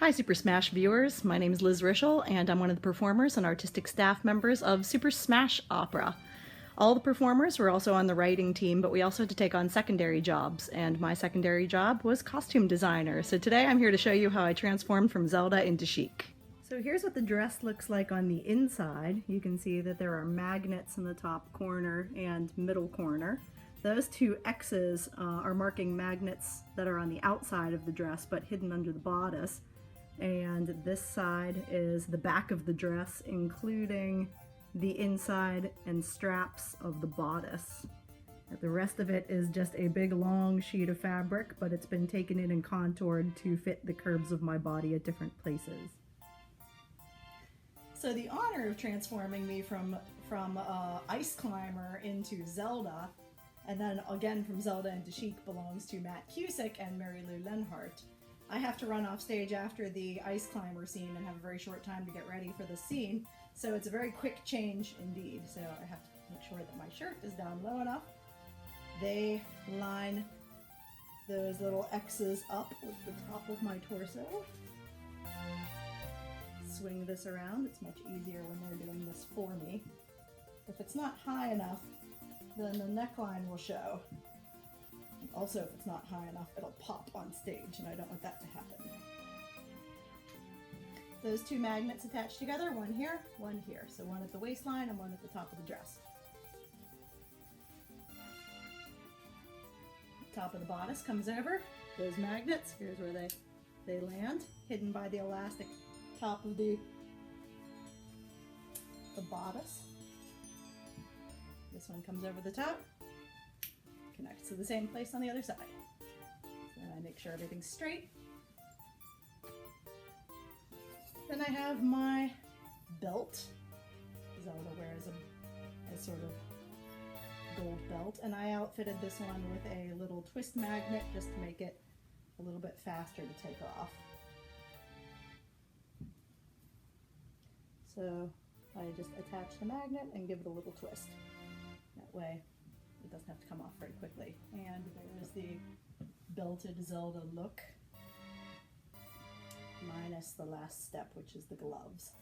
Hi, Super Smash viewers. My name is Liz Rischel, and I'm one of the performers and artistic staff members of Super Smash Opera. All the performers were also on the writing team, but we also had to take on secondary jobs, and my secondary job was costume designer. So today I'm here to show you how I transformed from Zelda into Chic. So here's what the dress looks like on the inside. You can see that there are magnets in the top corner and middle corner. Those two X's are marking magnets that are on the outside of the dress but hidden under the bodice. And this side is the back of the dress, including the inside and straps of the bodice. The rest of it is just a big long sheet of fabric, but it's been taken in and contoured to fit the curves of my body at different places. So the honor of transforming me from Ice Climber into Zelda, and then again from Zelda into Chic, belongs to Matt Cusick and Mary Lou Lenhart. I have to run off stage after the Ice Climber scene and have a very short time to get ready for the scene, so it's a very quick change indeed. So I have to make sure that my shirt is down low enough. They line those little X's up with the top of my torso. Swing this around. It's much easier when they're doing this for me. If it's not high enough, then the neckline will show. Also, if it's not high enough, it'll pop on stage, and I don't want that to happen. Those two magnets attached together, one here, so one at the waistline and one at the top of the dress. Top of the bodice comes over, those magnets, here's where they land, hidden by the elastic top of the bodice. This one comes over the top, connects to the same place on the other side. So then I make sure everything's straight. Then I have my belt. Zelda wears a sort of gold belt, and I outfitted this one with a little twist magnet just to make it a little bit faster to take off. So I just attach the magnet and give it a little twist. That way it doesn't have to come off very quickly. And there's the belted Zelda look, minus the last step, which is the gloves.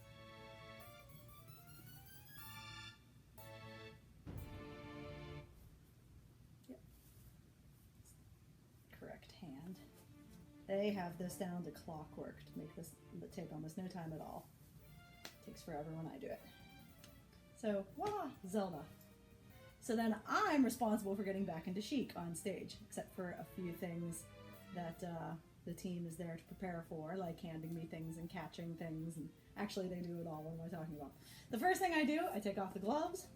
Yep. Correct hand. They have this down to clockwork to make this take almost no time at all. Takes forever when I do it. So, voila, Zelda. So then I'm responsible for getting back into Chic on stage, except for a few things that the team is there to prepare for, like handing me things and catching things, and actually they do it all. What am I talking about? The first thing I do, I take off the gloves,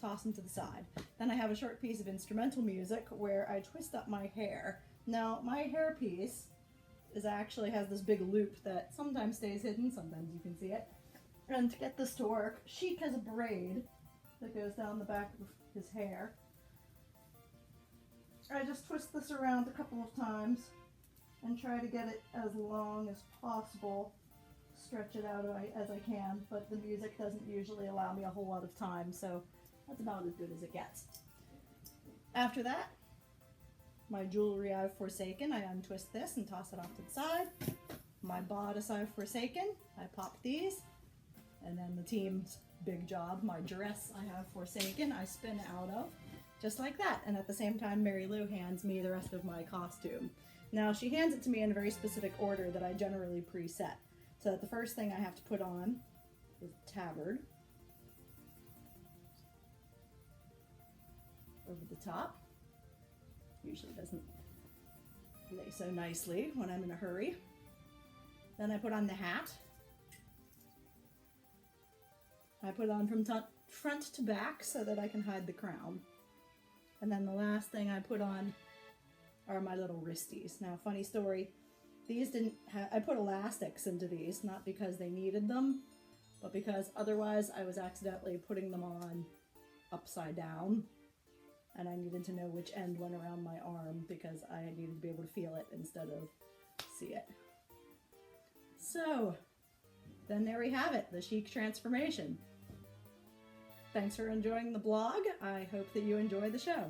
toss them to the side. Then I have a short piece of instrumental music where I twist up my hair. Now, my hairpiece actually has this big loop that sometimes stays hidden, sometimes you can see it. And to get this to work, Chic has a braid that goes down the back of his hair. I just twist this around a couple of times and try to get it as long as possible, stretch it out as I can, but the music doesn't usually allow me a whole lot of time, so that's about as good as it gets. After that, my jewelry I've forsaken, I untwist this and toss it off to the side. My bodice I've forsaken, I pop these, and then the team's big job, my dress I have forsaken, I spin out of, just like that. And at the same time, Mary Lou hands me the rest of my costume. Now, she hands it to me in a very specific order that I generally preset. So that the first thing I have to put on is tabard over the top. Usually doesn't lay so nicely when I'm in a hurry. Then I put on the hat. I put on from front to back so that I can hide the crown. And then the last thing I put on are my little wristies. Now, funny story, these I put elastics into these, not because they needed them, but because otherwise I was accidentally putting them on upside down, and I needed to know which end went around my arm because I needed to be able to feel it instead of see it. So, then there we have it, the Chic transformation. Thanks for enjoying the blog. I hope that you enjoy the show.